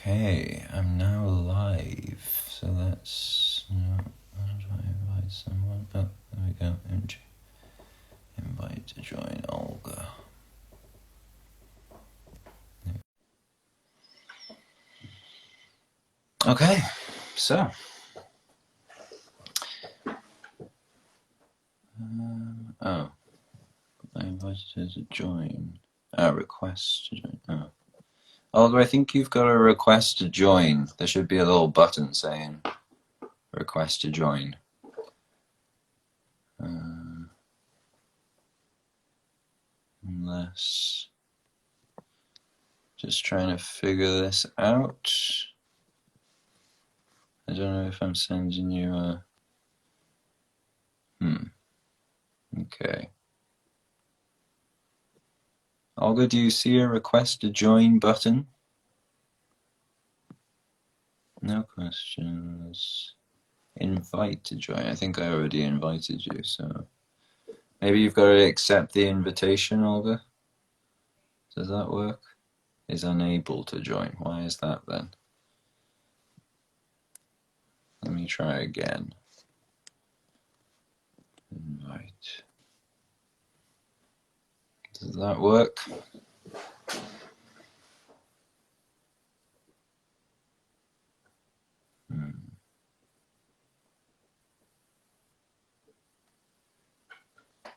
Okay, I'm now live, so let's, how do I invite someone? Oh, there we go, invite to join Olga. Okay, so, I invited her to join, request to join, Olga, I think you've got a request to join. There should be a little button saying request to join. Unless, just trying to figure this out. I don't know if I'm sending you a, okay. Olga, do you see a request to join button? No questions. Invite to join. I think I already invited you, so maybe you've got to accept the invitation, Olga. Does that work? Is unable to join. Why is that then? Let me try again. Invite. Does that work?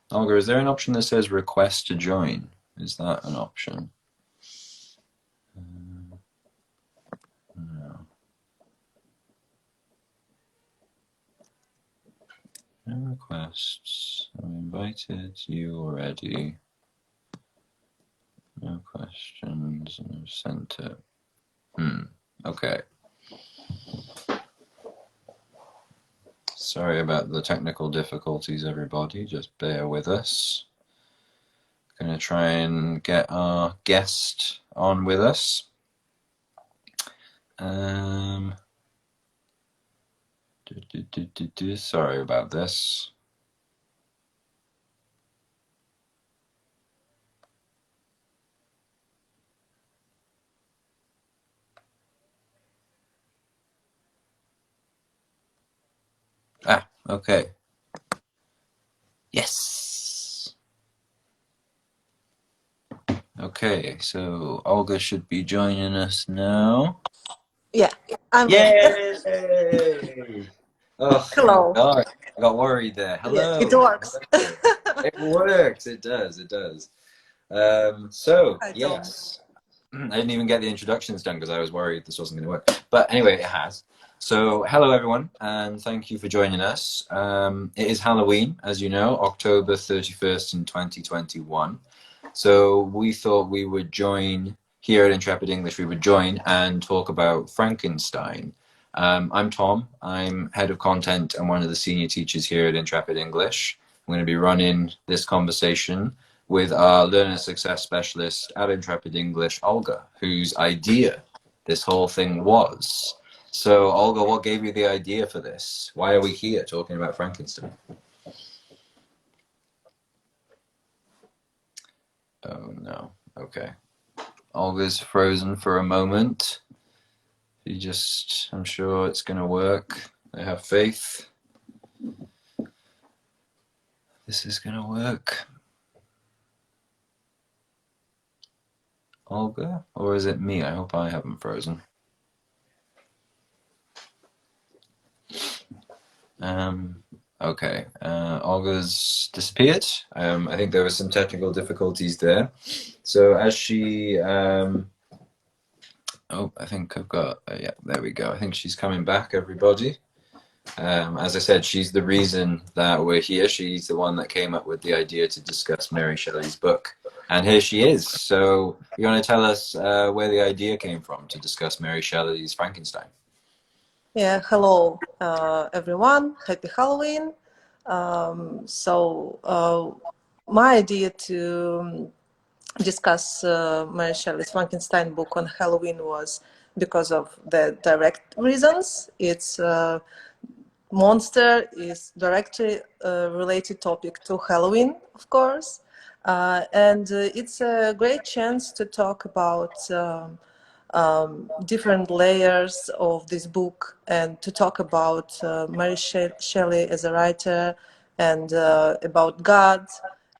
Olga, is there an option that says request to join? Is that an option? No. No requests. I invited you already. No questions. And I've sent it. Okay. Sorry about the technical difficulties, everybody. Just bear with us. Gonna try and get our guest on with us. Sorry about this. Okay. Yes. Okay, so Olga should be joining us now. Yeah, I'm Yay! Oh, Hello. God, I got worried there. Hello. Yeah, it works. It works. It does. It does. So, Hi, Tom. yes. I didn't even get the introductions done because I was worried this wasn't going to work. But anyway, it has. So, hello everyone, and thank you for joining us. It is Halloween, as you know, October 31st in 2021. So we thought we would join here at Intrepid English, we would join and talk about Frankenstein. I'm Tom. I'm head of content and one of the senior teachers here at Intrepid English. I'm going to be running this conversation with our learner success specialist at Intrepid English, Olga, whose idea this whole thing was. So, Olga, what gave you the idea for this? Why are we here talking about Frankenstein? Oh, no. Okay. Olga's frozen for a moment. I'm sure it's going to work. I have faith. This is going to work. Olga? Or is it me? I hope I haven't frozen. Okay. Olga's disappeared. I think there were some technical difficulties there. So as she... I think I've got... yeah, there we go. I think she's coming back, everybody. As I said, she's the reason that we're here. She's the one that came up with the idea to discuss Mary Shelley's book. And here she is. So you want to tell us where the idea came from to discuss Mary Shelley's Frankenstein? Yeah, hello, everyone. Happy Halloween. My idea to discuss Mary Shelley's Frankenstein book on Halloween was because of the direct reasons. It's monster is directly related topic to Halloween, of course, and it's a great chance to talk about different layers of this book, and to talk about Mary Shelley as a writer, and about God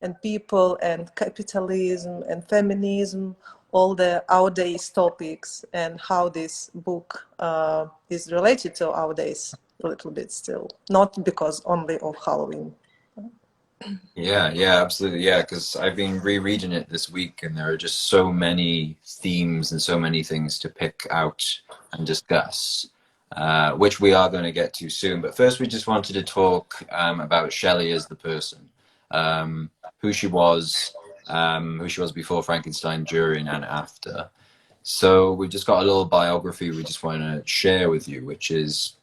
and people and capitalism and feminism, all the our days topics, and how this book is related to our days a little bit still, not because only of Halloween. Yeah, yeah, absolutely. Yeah, because I've been rereading it this week, and there are just so many themes and so many things to pick out and discuss, which we are going to get to soon. But first, we just wanted to talk about Shelley as the person, um, who who she was before Frankenstein, during, and after. So we've just got a little biography we just want to share with you, which is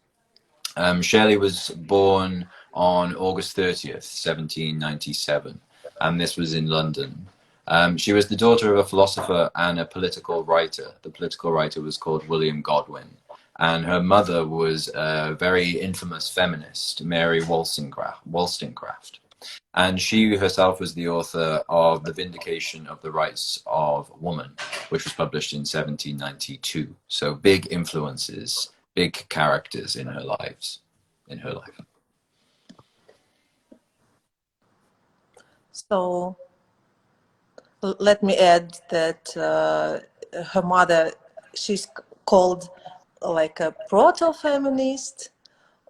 Shelley was born on August 30th, 1797, and this was in London. She was the daughter of a philosopher and a political writer. The political writer was called William Godwin, and her mother was a very infamous feminist, Mary Wollstonecraft. And she herself was the author of The Vindication of the Rights of Woman, which was published in 1792. So big influences, big characters in her life. So let me add that her mother, she's called like a proto-feminist,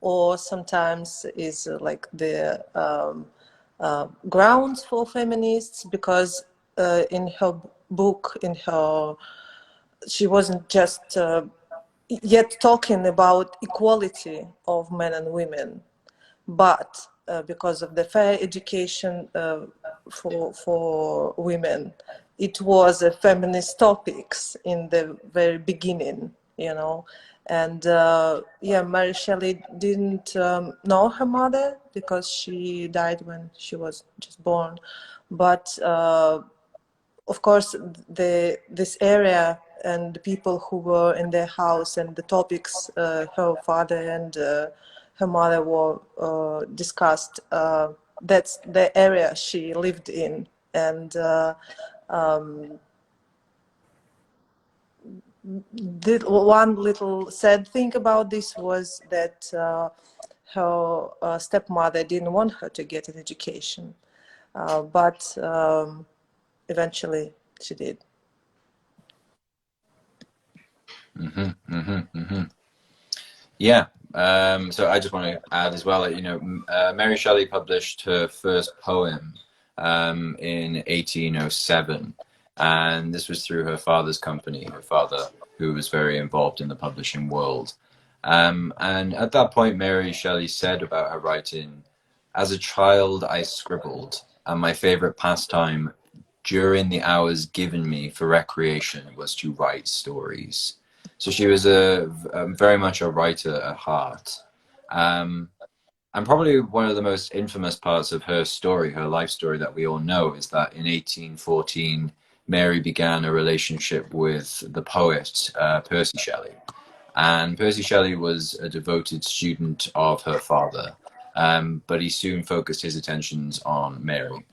or sometimes is like the grounds for feminists, because in her book, she wasn't just yet talking about equality of men and women, but because of the fair education for women, it was a feminist topics in the very beginning, you know. And yeah, Mary Shelley didn't know her mother because she died when she was just born, but of course this area and the people who were in their house and the topics her father and her mother were discussed, that's the area she lived in. And the one little sad thing about this was that her stepmother didn't want her to get an education, but eventually she did. Yeah. So I just want to add as well that, Mary Shelley published her first poem in 1807, and this was through her father's company, her father, who was very involved in the publishing world. And at that point, Mary Shelley said about her writing, "As a child, I scribbled, and my favorite pastime during the hours given me for recreation was to write stories." So she was very much a writer at heart. Um, and probably one of the most infamous parts of her story, her life story that we all know, is that in 1814, Mary began a relationship with the poet Percy Shelley. And Percy Shelley was a devoted student of her father, but he soon focused his attentions on Mary.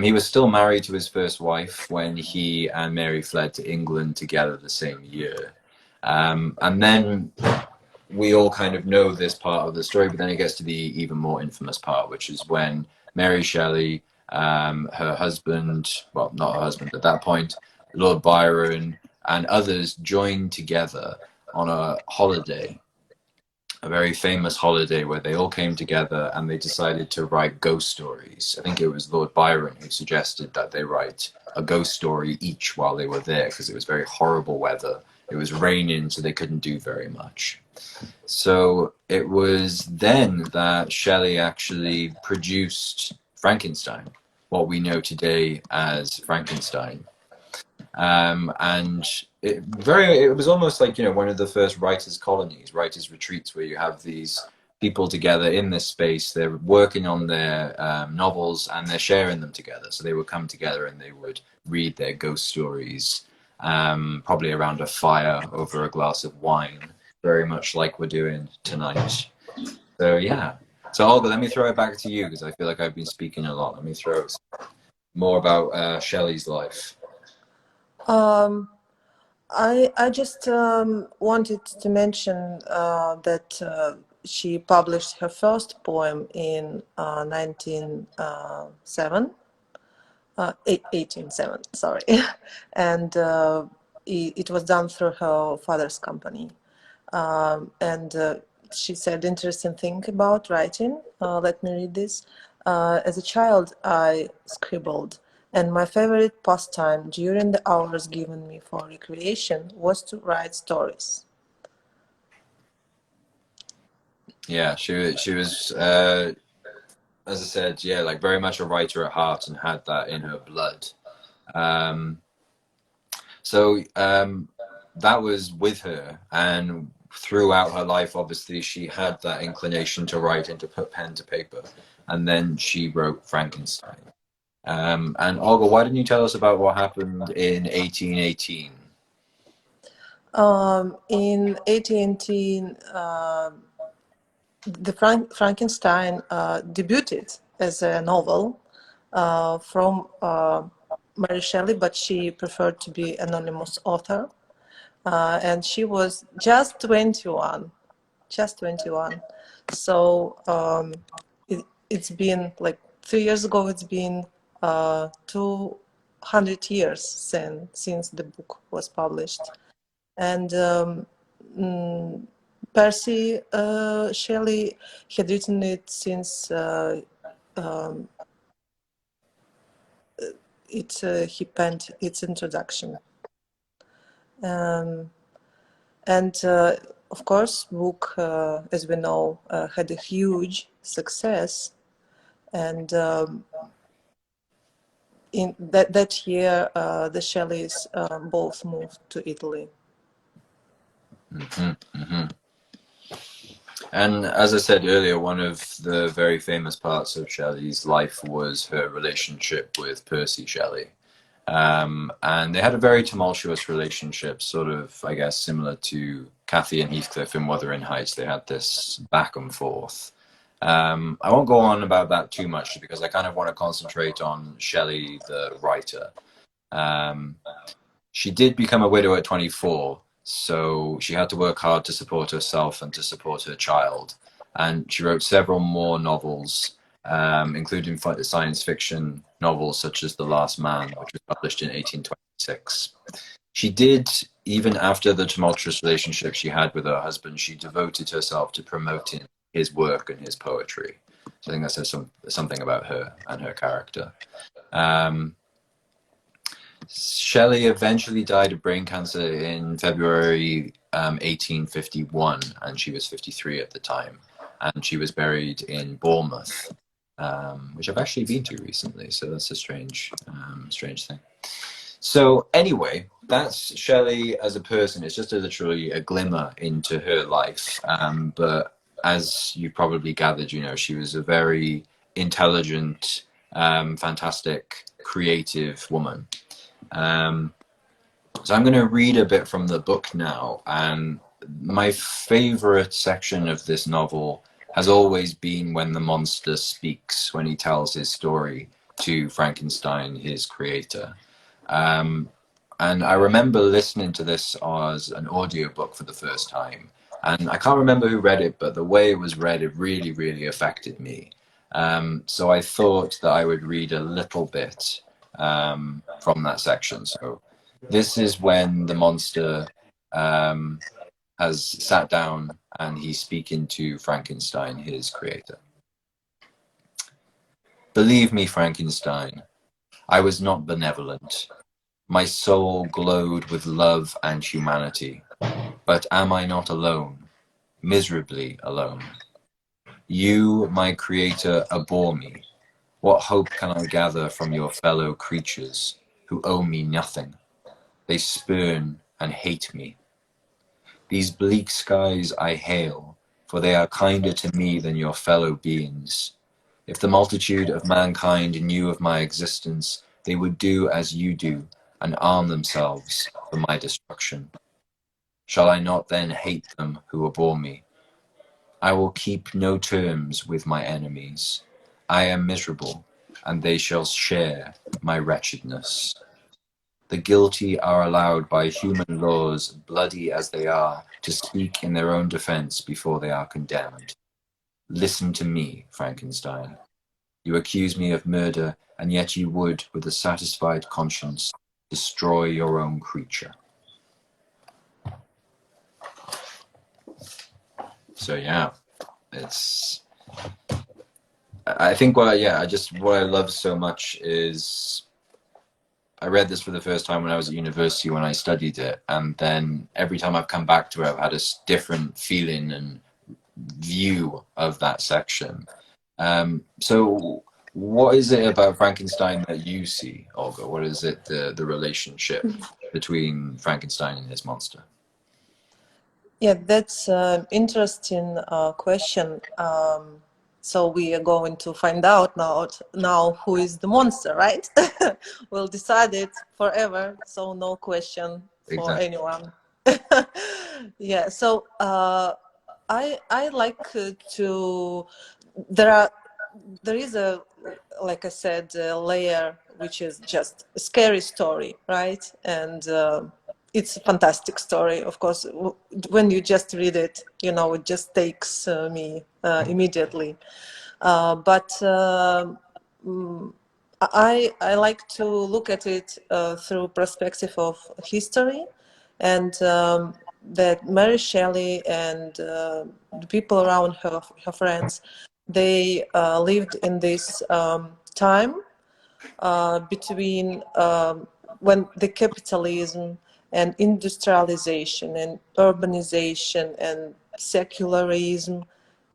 He was still married to his first wife when he and Mary fled to England together the same year. And then we all kind of know this part of the story, but then it gets to the even more infamous part, which is when Mary Shelley, her husband, well, not her husband at that point, Lord Byron, and others joined together on a holiday, a very famous holiday where they all came together and they decided to write ghost stories. I think it was Lord Byron who suggested that they write a ghost story each while they were there, because it was very horrible weather. It was raining, so they couldn't do very much. So it was then that Shelley actually produced Frankenstein, what we know today as Frankenstein. And it was almost like, one of the first writers' colonies, writers' retreats, where you have these people together in this space. They're working on their novels and they're sharing them together. So they would come together and they would read their ghost stories, probably around a fire over a glass of wine, very much like we're doing tonight. So yeah. So Olga, let me throw it back to you, because I feel like I've been speaking a lot. Let me throw more about Shelley's life. Um, I just wanted to mention that she published her first poem in 1907, 1807, sorry, and it was done through her father's company. And she said interesting thing about writing. Let me read this. As a child, I scribbled, and my favorite pastime during the hours given me for recreation was to write stories. Yeah, she was as I said, yeah, like very much a writer at heart and had that in her blood. Um, so that was with her, and throughout her life, obviously, she had that inclination to write and to put pen to paper, and then she wrote Frankenstein. And Olga, why didn't you tell us about what happened in 1818? In 1818, the Frankenstein debuted as a novel from Mary Shelley, but she preferred to be anonymous author. And she was just 21, just 21. So it's been like 3 years ago, it's been 200 years since the book was published. And Percy Shelley had written it since he penned its introduction. And of course, book, as we know, had a huge success. And in that year, the Shelleys both moved to Italy. Mm-hmm, mm-hmm. And as I said earlier, one of the very famous parts of Shelley's life was her relationship with Percy Shelley. And they had a very tumultuous relationship, sort of, I guess, similar to Cathy and Heathcliff in Wuthering Heights. They had this back and forth. I won't go on about that too much because I kind of want to concentrate on Shelley, the writer. Um, she did become a widow at 24, so she had to work hard to support herself and to support her child. And she wrote several more novels, including science fiction novels such as The Last Man, which was published in 1826. She did, even after the tumultuous relationship she had with her husband, she devoted herself to promoting his work and his poetry. So I think that says something about her and her character. Shelley eventually died of brain cancer in February 1851, and she was 53 at the time. And she was buried in Bournemouth, which I've actually been to recently, so that's a strange thing. So anyway, that's Shelley as a person. It's just literally a glimmer into her life. But as you probably gathered, you know, she was a very intelligent, fantastic, creative woman. So I'm going to read a bit from the book now, and my favorite section of this novel has always been when the monster speaks, when he tells his story to Frankenstein, his creator. And I remember listening to this as an audiobook for the first time, and I can't remember who read it, but the way it was read, it really, really affected me. So I thought that I would read a little bit from that section. So this is when the monster has sat down and he's speaking to Frankenstein, his creator. Believe me, Frankenstein, I was not benevolent. My soul glowed with love and humanity. But am I not alone, miserably alone? You, my creator, abhor me. What hope can I gather from your fellow creatures who owe me nothing? They spurn and hate me. These bleak skies I hail, for they are kinder to me than your fellow beings. If the multitude of mankind knew of my existence, they would do as you do and arm themselves for my destruction. Shall I not then hate them who abhor me? I will keep no terms with my enemies. I am miserable, and they shall share my wretchedness. The guilty are allowed by human laws, bloody as they are, to speak in their own defense before they are condemned. Listen to me, Frankenstein. You accuse me of murder, and yet you would, with a satisfied conscience, destroy your own creature. So yeah, it's. I think what I love so much is I read this for the first time when I was at university when I studied it, and then every time I've come back to it, I've had a different feeling and view of that section. So what is it about Frankenstein that you see, Olga? What is it, the relationship between Frankenstein and his monster? Yeah, that's an interesting question. So we are going to find out now who is the monster, right? We'll decide it forever, so no question for Exactly. anyone. Yeah, so I like to there is a, like I said, a layer which is just a scary story, right? And it's a fantastic story, of course. When you just read it, you know, it just takes me immediately. But I like to look at it through perspective of history, and that Mary Shelley and the people around her, her friends, they lived in this time between when the capitalism and industrialization and urbanization and secularism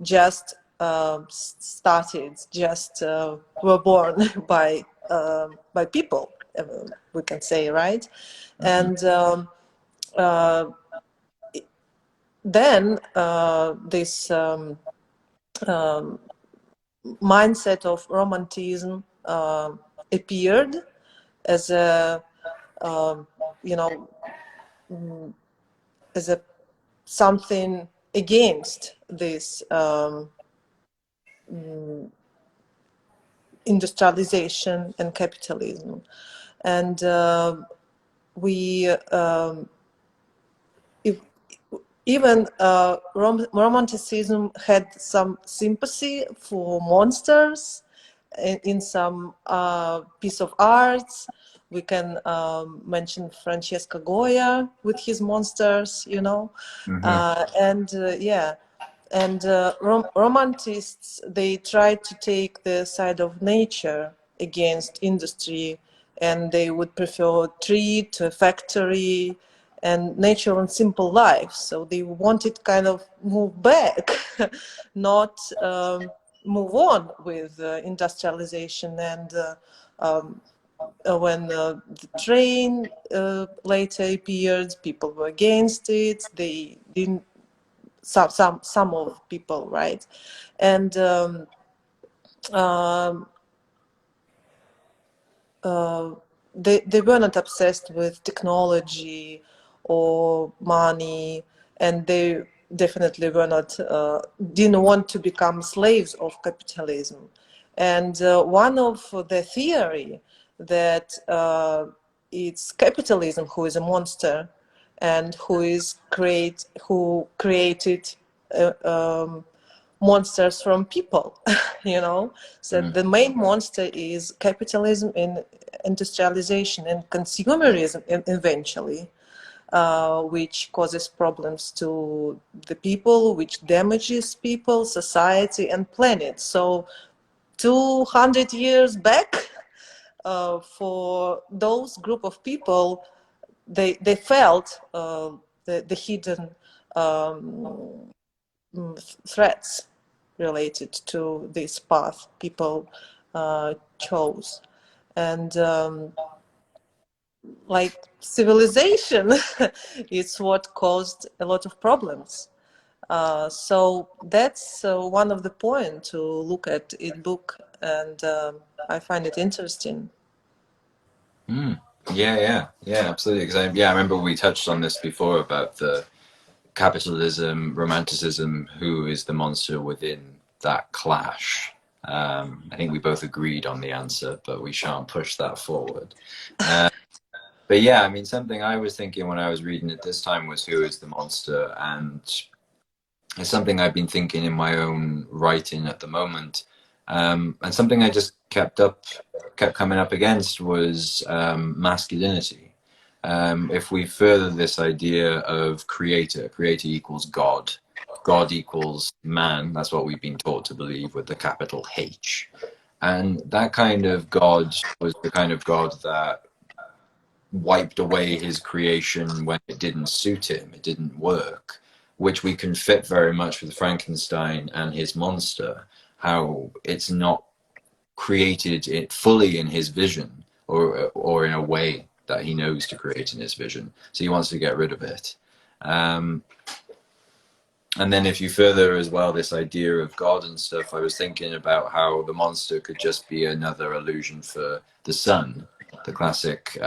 just started, just were born by people, we can say, right? Mm-hmm. And uh, then this mindset of romanticism appeared as a you know as a something against this industrialization and capitalism, and we if, even romanticism had some sympathy for monsters in some piece of arts. We can mention Francesco Goya with his monsters, you know, Mm-hmm. and yeah, and romantists, they tried to take the side of nature against industry, and they would prefer tree to a factory and natural and simple life. So they wanted kind of move back, not move on with industrialization. And when the train later appeared, people were against it. They didn't, some of people, right? And um, they were not obsessed with technology or money, and they definitely were not didn't want to become slaves of capitalism. And one of the theory that it's capitalism who is a monster and who created uh, um, monsters from people, you know. So Mm-hmm. the main monster is capitalism and industrialization and consumerism eventually, which causes problems to the people, which damages people, society, and planet. So 200 years back, for those group of people, they felt the hidden threats related to this path people chose. And like civilization, it's what caused a lot of problems. So that's one of the points to look at in book, and I find it interesting. Mm. Yeah, absolutely. Because I remember we touched on this before about the capitalism, romanticism, who is the monster within that clash. I think we both agreed on the answer, but we shan't push that forward. But yeah, I mean, something I was thinking when I was reading it this time was who is the monster, and it's something I've been thinking in my own writing at the moment. And something I just kept coming up against was masculinity. If we further this idea of creator, creator equals God, God equals man, that's what we've been taught to believe with the capital H. And that kind of God was the kind of God that wiped away his creation when it didn't suit him, it didn't work, which we can fit very much with Frankenstein and his monster, how it's not created it fully in his vision, or in a way that he knows to create in his vision. So he wants to get rid of it. Um, and then if you further as well this idea of God and stuff, I was thinking about how the monster could just be another illusion for the sun, the classic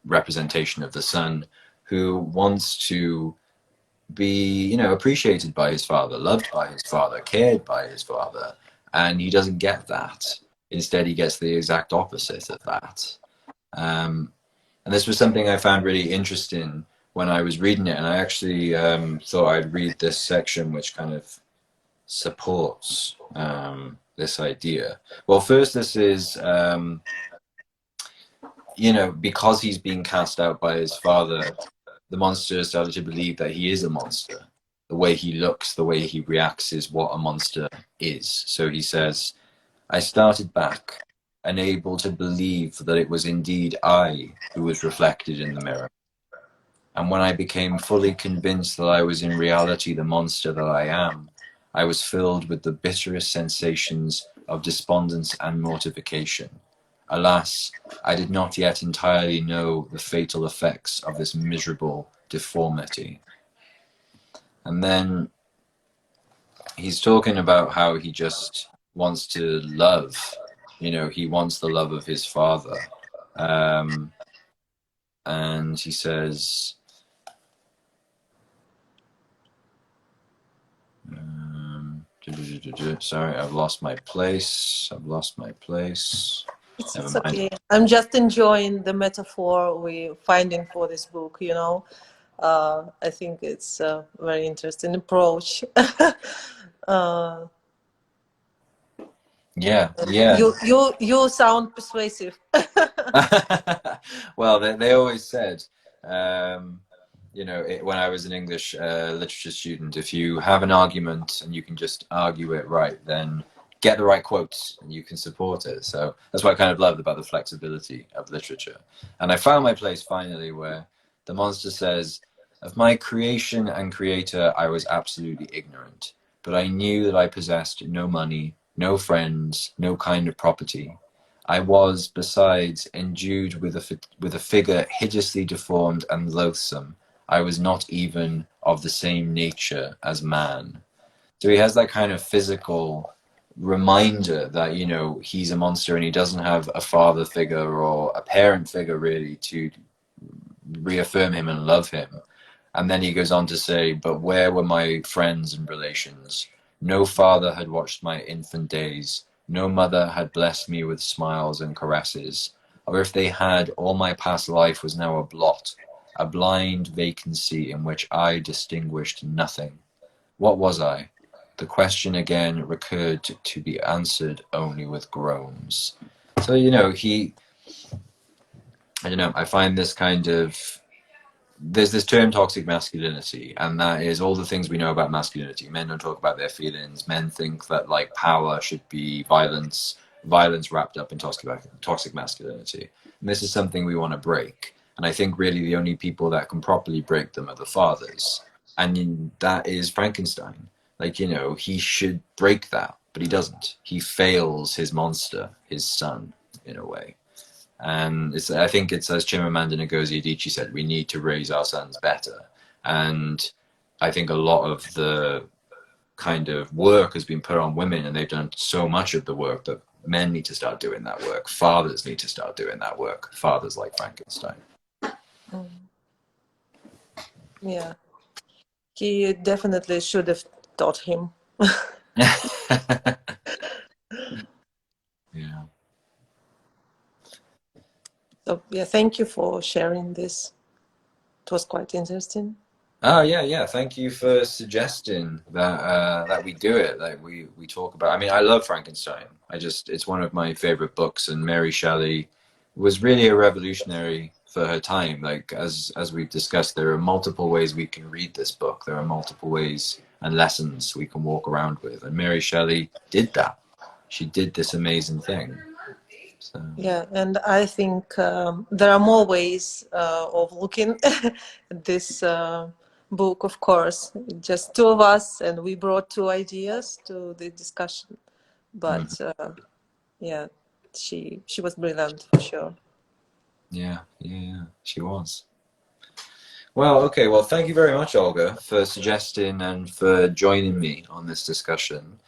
representation of the son, who wants to be, appreciated by his father, loved by his father, cared by his father, and he doesn't get that. Instead, he gets the exact opposite of that. And this was something I found really interesting when I was reading it, and I actually thought I'd read this section, which kind of supports this idea. Well, first, this is because he's being cast out by his father, the monster started to believe that he is a monster. The way he looks, the way he reacts is what a monster is. So he says, I started back, unable to believe that it was indeed I who was reflected in the mirror. And when I became fully convinced that I was in reality the monster that I am, I was filled with the bitterest sensations of despondence and mortification. Alas, I did not yet entirely know the fatal effects of this miserable deformity. And then he's talking about how he just wants to love. He wants the love of his father. And he says, sorry, I've lost my place. Never It's mind. okay. I'm just enjoying the metaphor we're finding for this book, you know. I think it's a very interesting approach. uh, Yeah, yeah. you sound persuasive. Well, they always said, when I was an English literature student, if you have an argument and you can just argue it right, then get the right quotes and you can support it. So that's what I kind of loved about the flexibility of literature. And I found my place finally where the monster says, of my creation and creator, I was absolutely ignorant, but I knew that I possessed no money, no friends, no kind of property. I was, besides, endued with a figure hideously deformed and loathsome. I was not even of the same nature as man. So he has that kind of physical reminder that, he's a monster and he doesn't have a father figure or a parent figure really to reaffirm him and love him. And then he goes on to say, but where were my friends and relations? No father had watched my infant days. No mother had blessed me with smiles and caresses. Or if they had, all my past life was now a blot, a blind vacancy in which I distinguished nothing. What was I? The question again recurred to be answered only with groans. So, I don't know, I find this kind of, there's this term toxic masculinity, and that is all the things we know about masculinity. Men don't talk about their feelings. Men think that like power should be violence wrapped up in toxic masculinity. And this is something we want to break. And I think really the only people that can properly break them are the fathers. And that is Frankenstein. Like, he should break that, but he doesn't. He fails his monster, his son, in a way. And I think it's, as Chimamanda Ngozi Adichie said, we need to raise our sons better. And I think a lot of the kind of work has been put on women, and they've done so much of the work that men need to start doing that work. Fathers need to start doing that work. Fathers like Frankenstein. Mm. Yeah, he definitely should have taught him. Yeah. So yeah, thank you for sharing this. It was quite interesting. Oh yeah. Thank you for suggesting that that we do it. Like we talk about. I mean, I love Frankenstein. It's one of my favorite books, and Mary Shelley was really a revolutionary for her time. Like as we've discussed, there are multiple ways we can read this book. There are multiple ways and lessons we can walk around with, and Mary Shelley did that. She did this amazing thing. So. Yeah, and I think there are more ways of looking at this book, of course. Just two of us, and we brought two ideas to the discussion. But yeah, she was brilliant for sure. Yeah, she was. Well, okay. Well, thank you very much, Olga, for suggesting and for joining me on this discussion.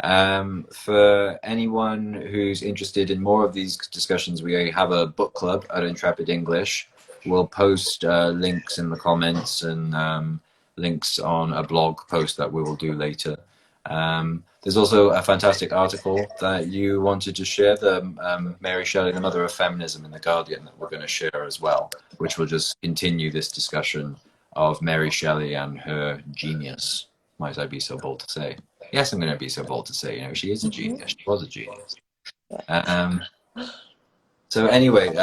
For anyone who's interested in more of these discussions, we have a book club at Intrepid English. We'll post links in the comments and links on a blog post that we will do later. There's also a fantastic article that you wanted to share, the Mary Shelley, the Mother of Feminism in the Guardian, that we're going to share as well, which will just continue this discussion of Mary Shelley and her genius, might I be so bold to say. Yes, I'm going to be so bold to say, she is a genius. She was a genius. So anyway,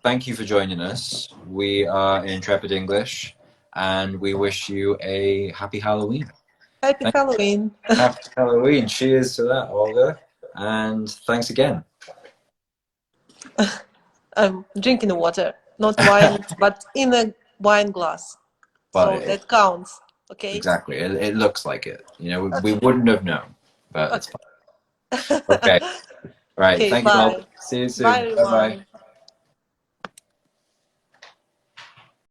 thank you for joining us. We are Intrepid English, and we wish you a happy Halloween. Happy Halloween. Happy Halloween. Cheers to that, Olga. And thanks again. I'm drinking water, not wine, but in a wine glass. So that counts, okay? Exactly. It looks like it. We wouldn't have known, but it's fine. Okay. Right. Okay, Thank you all. bye. See you soon. Bye, Bye bye. everyone.